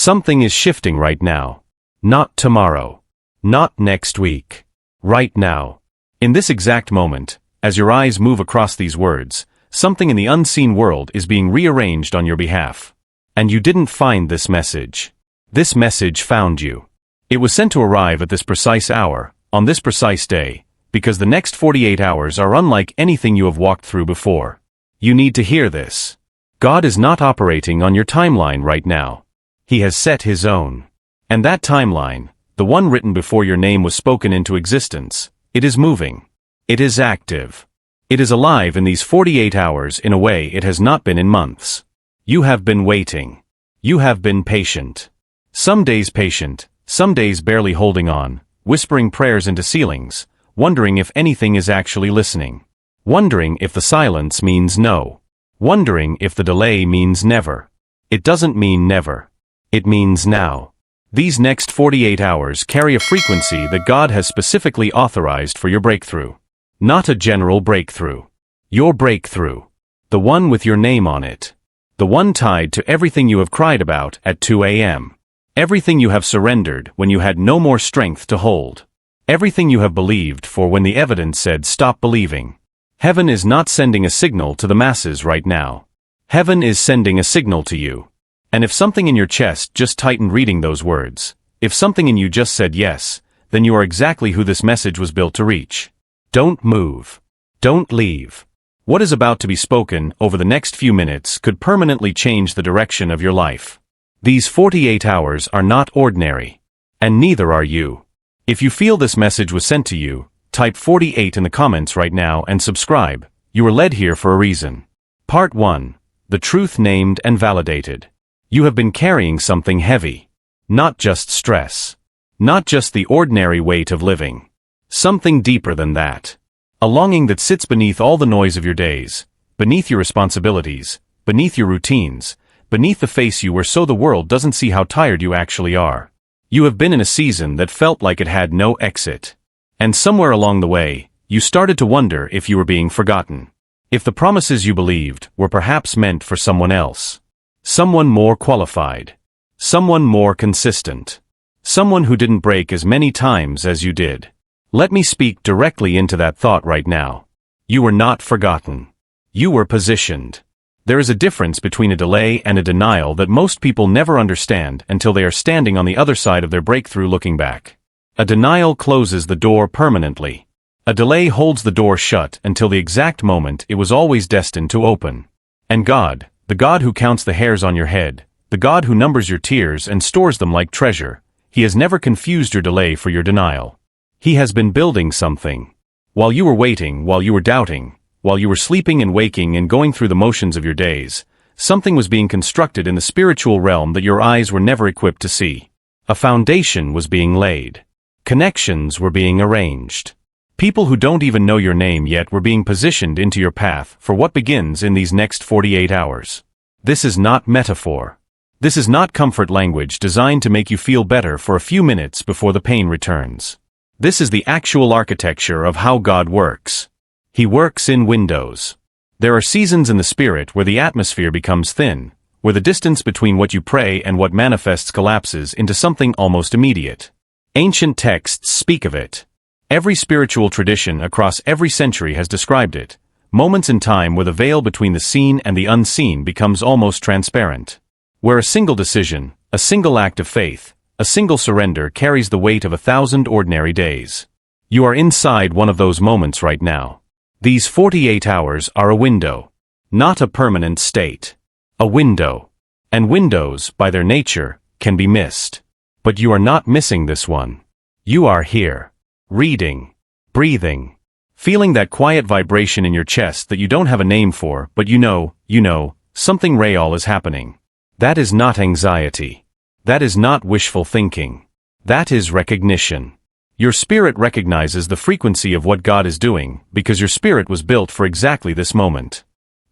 Something is shifting right now. Not tomorrow. Not next week. Right now. In this exact moment, as your eyes move across these words, something in the unseen world is being rearranged on your behalf. And you didn't find this message. This message found you. It was sent to arrive at this precise hour, on this precise day, because the next 48 hours are unlike anything you have walked through before. You need to hear this. God is not operating on your timeline right now. He has set His own. And that timeline, the one written before your name was spoken into existence, it is moving. It is active. It is alive in these 48 hours in a way it has not been in months. You have been waiting. You have been patient. Some days patient, some days barely holding on, whispering prayers into ceilings, wondering if anything is actually listening. Wondering if the silence means no. Wondering if the delay means never. It doesn't mean never. It means now. These next 48 hours carry a frequency that God has specifically authorized for your breakthrough. Not a general breakthrough. Your breakthrough. The one with your name on it. The one tied to everything you have cried about at 2 a.m. Everything you have surrendered when you had no more strength to hold. Everything you have believed for when the evidence said stop believing. Heaven is not sending a signal to the masses right now. Heaven is sending a signal to you. And if something in your chest just tightened reading those words, if something in you just said yes, then you are exactly who this message was built to reach. Don't move. Don't leave. What is about to be spoken over the next few minutes could permanently change the direction of your life. These 48 hours are not ordinary. And neither are you. If you feel this message was sent to you, type 48 in the comments right now and subscribe. You were led here for a reason. Part 1. The truth named and validated. You have been carrying something heavy. Not just stress. Not just the ordinary weight of living. Something deeper than that. A longing that sits beneath all the noise of your days, beneath your responsibilities, beneath your routines, beneath the face you wear so the world doesn't see how tired you actually are. You have been in a season that felt like it had no exit. And somewhere along the way, you started to wonder if you were being forgotten. If the promises you believed were perhaps meant for someone else. Someone more qualified. Someone more consistent. Someone who didn't break as many times as you did. Let me speak directly into that thought right now. You were not forgotten. You were positioned. There is a difference between a delay and a denial that most people never understand until they are standing on the other side of their breakthrough looking back. A denial closes the door permanently. A delay holds the door shut until the exact moment it was always destined to open. And God, the God who counts the hairs on your head, the God who numbers your tears and stores them like treasure, He has never confused your delay for your denial. He has been building something. While you were waiting, while you were doubting, while you were sleeping and waking and going through the motions of your days, something was being constructed in the spiritual realm that your eyes were never equipped to see. A foundation was being laid. Connections were being arranged. People who don't even know your name yet were being positioned into your path for what begins in these next 48 hours. This is not metaphor. This is not comfort language designed to make you feel better for a few minutes before the pain returns. This is the actual architecture of how God works. He works in windows. There are seasons in the spirit where the atmosphere becomes thin, where the distance between what you pray and what manifests collapses into something almost immediate. Ancient texts speak of it. Every spiritual tradition across every century has described it. Moments in time where the veil between the seen and the unseen becomes almost transparent. Where a single decision, a single act of faith, a single surrender carries the weight of 1,000 ordinary days. You are inside one of those moments right now. These 48 hours are a window. Not a permanent state. A window. And windows, by their nature, can be missed. But you are not missing this one. You are here. Reading. Breathing. Feeling that quiet vibration in your chest that you don't have a name for, but you know, something real is happening. That is not anxiety. That is not wishful thinking. That is recognition. Your spirit recognizes the frequency of what God is doing because your spirit was built for exactly this moment.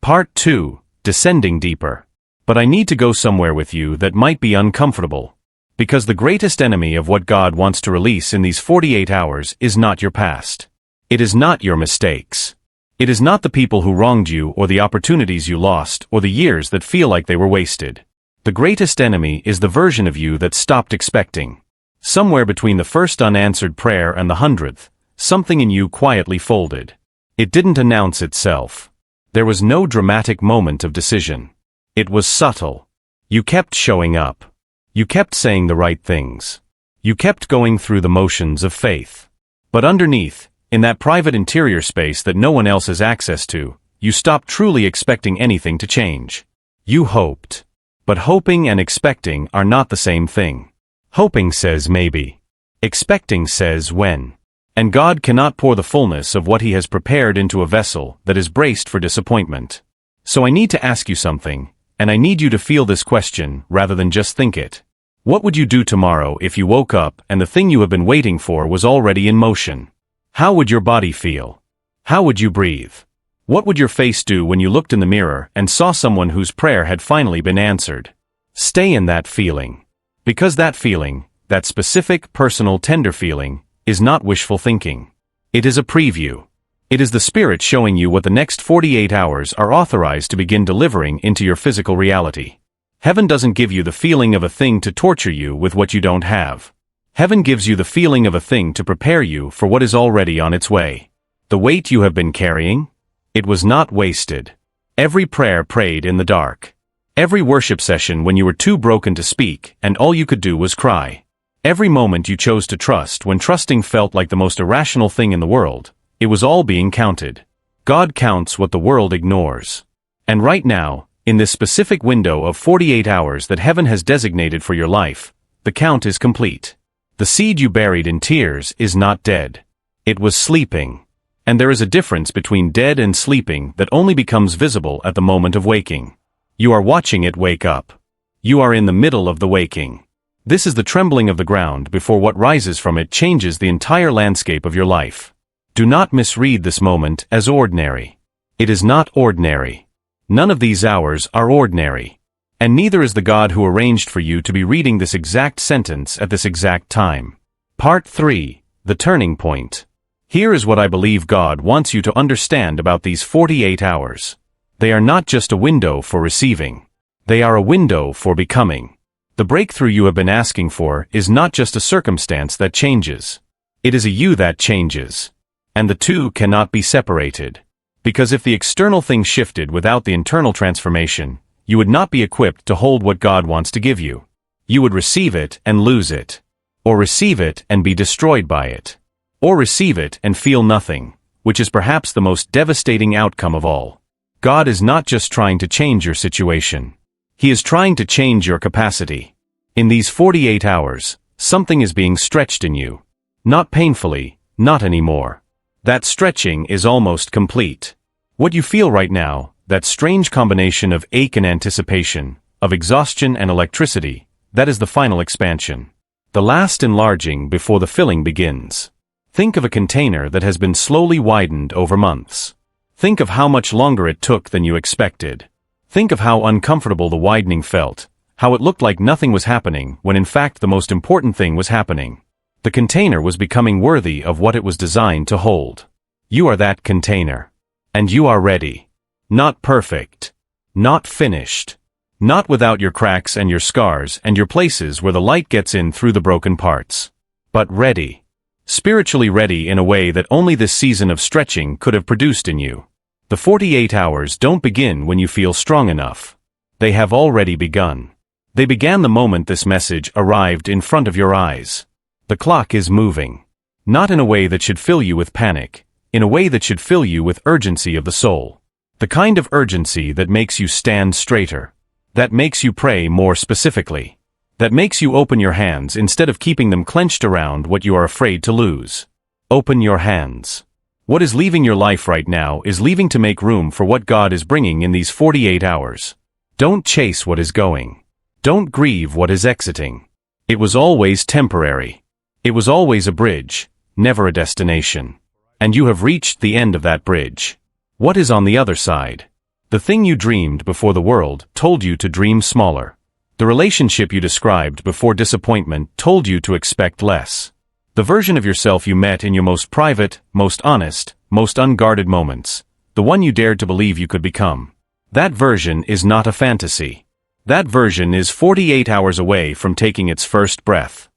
Part 2. Descending deeper. But I need to go somewhere with you that might be uncomfortable. Because the greatest enemy of what God wants to release in these 48 hours is not your past. It is not your mistakes. It is not the people who wronged you or the opportunities you lost or the years that feel like they were wasted. The greatest enemy is the version of you that stopped expecting. Somewhere between the first unanswered prayer and the 100th, something in you quietly folded. It didn't announce itself. There was no dramatic moment of decision. It was subtle. You kept showing up. You kept saying the right things. You kept going through the motions of faith. But underneath, in that private interior space that no one else has access to, you stopped truly expecting anything to change. You hoped. But hoping and expecting are not the same thing. Hoping says maybe. Expecting says when. And God cannot pour the fullness of what He has prepared into a vessel that is braced for disappointment. So I need to ask you something, and I need you to feel this question rather than just think it. What would you do tomorrow if you woke up and the thing you have been waiting for was already in motion? How would your body feel? How would you breathe? What would your face do when you looked in the mirror and saw someone whose prayer had finally been answered? Stay in that feeling. Because that feeling, that specific, personal, tender feeling, is not wishful thinking. It is a preview. It is the Spirit showing you what the next 48 hours are authorized to begin delivering into your physical reality. Heaven doesn't give you the feeling of a thing to torture you with what you don't have. Heaven gives you the feeling of a thing to prepare you for what is already on its way. The weight you have been carrying? It was not wasted. Every prayer prayed in the dark. Every worship session when you were too broken to speak and all you could do was cry. Every moment you chose to trust when trusting felt like the most irrational thing in the world, it was all being counted. God counts what the world ignores. And right now, in this specific window of 48 hours that heaven has designated for your life, the count is complete. The seed you buried in tears is not dead. It was sleeping. And there is a difference between dead and sleeping that only becomes visible at the moment of waking. You are watching it wake up. You are in the middle of the waking. This is the trembling of the ground before what rises from it changes the entire landscape of your life. Do not misread this moment as ordinary. It is not ordinary. None of these hours are ordinary. And neither is the God who arranged for you to be reading this exact sentence at this exact time. Part 3. The Turning Point. Here is what I believe God wants you to understand about these 48 hours. They are not just a window for receiving. They are a window for becoming. The breakthrough you have been asking for is not just a circumstance that changes. It is a you that changes. And the two cannot be separated. Because if the external thing shifted without the internal transformation, you would not be equipped to hold what God wants to give you. You would receive it and lose it. Or receive it and be destroyed by it. Or receive it and feel nothing, which is perhaps the most devastating outcome of all. God is not just trying to change your situation. He is trying to change your capacity. In these 48 hours, something is being stretched in you. Not painfully, not anymore. That stretching is almost complete. What you feel right now, that strange combination of ache and anticipation, of exhaustion and electricity, that is the final expansion. The last enlarging before the filling begins. Think of a container that has been slowly widened over months. Think of how much longer it took than you expected. Think of how uncomfortable the widening felt, how it looked like nothing was happening when in fact the most important thing was happening. The container was becoming worthy of what it was designed to hold. You are that container. And you are ready. Not perfect. Not finished. Not without your cracks and your scars and your places where the light gets in through the broken parts. But ready. Spiritually ready in a way that only this season of stretching could have produced in you. The 48 hours don't begin when you feel strong enough. They have already begun. They began the moment this message arrived in front of your eyes. The clock is moving. Not in a way that should fill you with panic, in a way that should fill you with urgency of the soul. The kind of urgency that makes you stand straighter. That makes you pray more specifically. That makes you open your hands instead of keeping them clenched around what you are afraid to lose. Open your hands. What is leaving your life right now is leaving to make room for what God is bringing in these 48 hours. Don't chase what is going. Don't grieve what is exiting. It was always temporary. It was always a bridge, never a destination. And you have reached the end of that bridge. What is on the other side? The thing you dreamed before the world told you to dream smaller. The relationship you described before disappointment told you to expect less. The version of yourself you met in your most private, most honest, most unguarded moments. The one you dared to believe you could become. That version is not a fantasy. That version is 48 hours away from taking its first breath.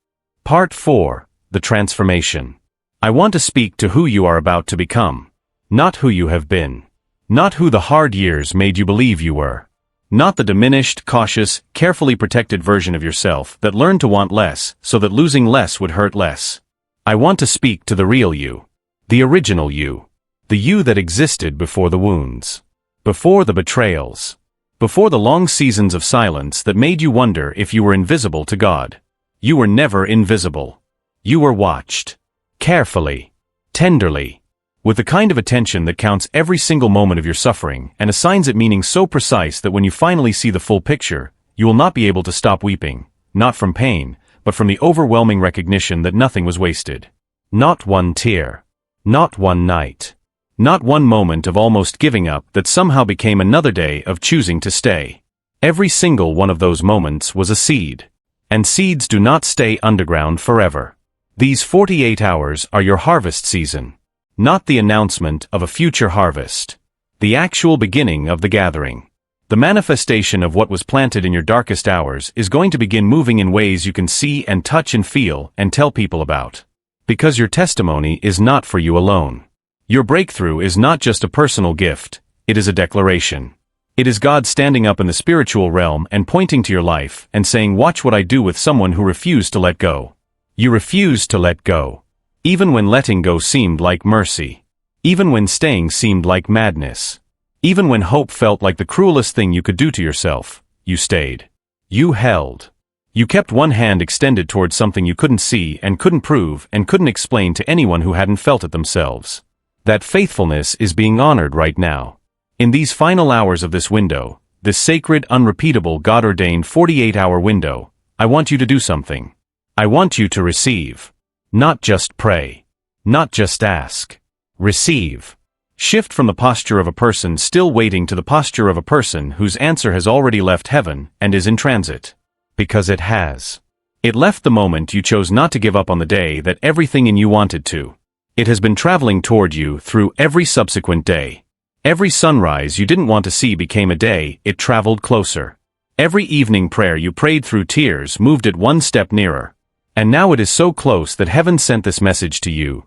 Part 4. The Transformation. I want to speak to who you are about to become. Not who you have been. Not who the hard years made you believe you were. Not the diminished, cautious, carefully protected version of yourself that learned to want less so that losing less would hurt less. I want to speak to the real you. The original you. The you that existed before the wounds. Before the betrayals. Before the long seasons of silence that made you wonder if you were invisible to God. You were never invisible. You were watched. Carefully. Tenderly. With the kind of attention that counts every single moment of your suffering and assigns it meaning so precise that when you finally see the full picture, you will not be able to stop weeping, not from pain, but from the overwhelming recognition that nothing was wasted. Not one tear. Not one night. Not one moment of almost giving up that somehow became another day of choosing to stay. Every single one of those moments was a seed. And seeds do not stay underground forever. These 48 hours are your harvest season. Not the announcement of a future harvest. The actual beginning of the gathering. The manifestation of what was planted in your darkest hours is going to begin moving in ways you can see and touch and feel and tell people about. Because your testimony is not for you alone. Your breakthrough is not just a personal gift, it is a declaration. It is God standing up in the spiritual realm and pointing to your life and saying, "Watch what I do with someone who refused to let go." You refused to let go. Even when letting go seemed like mercy. Even when staying seemed like madness. Even when hope felt like the cruelest thing you could do to yourself, you stayed. You held. You kept one hand extended towards something you couldn't see and couldn't prove and couldn't explain to anyone who hadn't felt it themselves. That faithfulness is being honored right now. In these final hours of this window, this sacred, unrepeatable, God-ordained 48-hour window, I want you to do something. I want you to receive. Not just pray. Not just ask. Receive. Shift from the posture of a person still waiting to the posture of a person whose answer has already left heaven and is in transit. Because it has. It left the moment you chose not to give up on the day that everything in you wanted to. It has been traveling toward you through every subsequent day. Every sunrise you didn't want to see became a day it traveled closer. Every evening prayer you prayed through tears moved it one step nearer. And now it is so close that heaven sent this message to you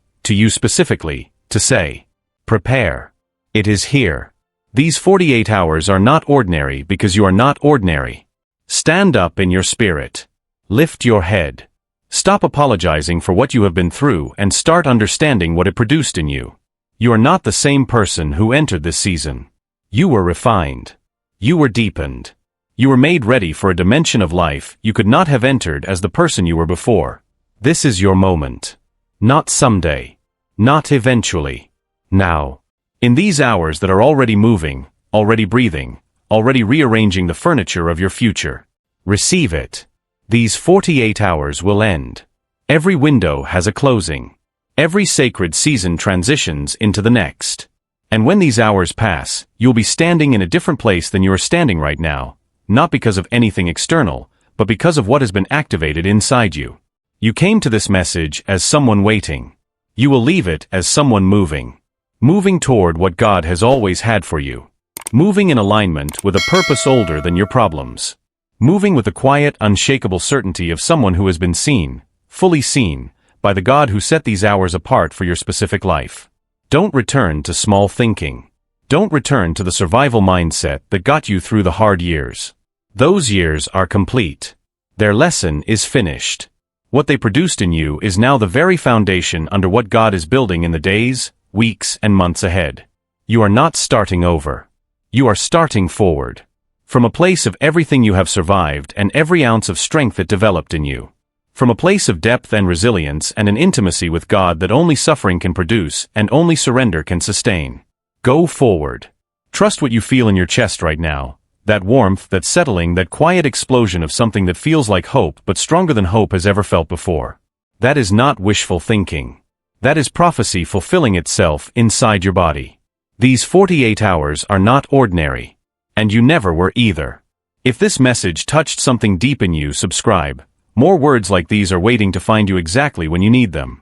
specifically, to say, prepare. It is here. These 48 hours are not ordinary because you are not ordinary. Stand up in your spirit. Lift your head. Stop apologizing for what you have been through and start understanding what it produced in you. You are not the same person who entered this season. You were refined. You were deepened. You were made ready for a dimension of life you could not have entered as the person you were before. This is your moment. Not someday. Not eventually. Now. In these hours that are already moving, already breathing, already rearranging the furniture of your future. Receive it. These 48 hours will end. Every window has a closing. Every sacred season transitions into the next. And when these hours pass, you'll be standing in a different place than you are standing right now. Not because of anything external, but because of what has been activated inside you. You came to this message as someone waiting. You will leave it as someone moving. Moving toward what God has always had for you. Moving in alignment with a purpose older than your problems. Moving with the quiet, unshakable certainty of someone who has been seen, fully seen, by the God who set these hours apart for your specific life. Don't return to small thinking. Don't return to the survival mindset that got you through the hard years. Those years are complete. Their lesson is finished. What they produced in you is now the very foundation under what God is building in the days, weeks, and months ahead. You are not starting over. You are starting forward. From a place of everything you have survived and every ounce of strength that developed in you. From a place of depth and resilience and an intimacy with God that only suffering can produce and only surrender can sustain. Go forward. Trust what you feel in your chest right now. That warmth, that settling, that quiet explosion of something that feels like hope but stronger than hope has ever felt before. That is not wishful thinking. That is prophecy fulfilling itself inside your body. These 48 hours are not ordinary. And you never were either. If this message touched something deep in you, subscribe. More words like these are waiting to find you exactly when you need them.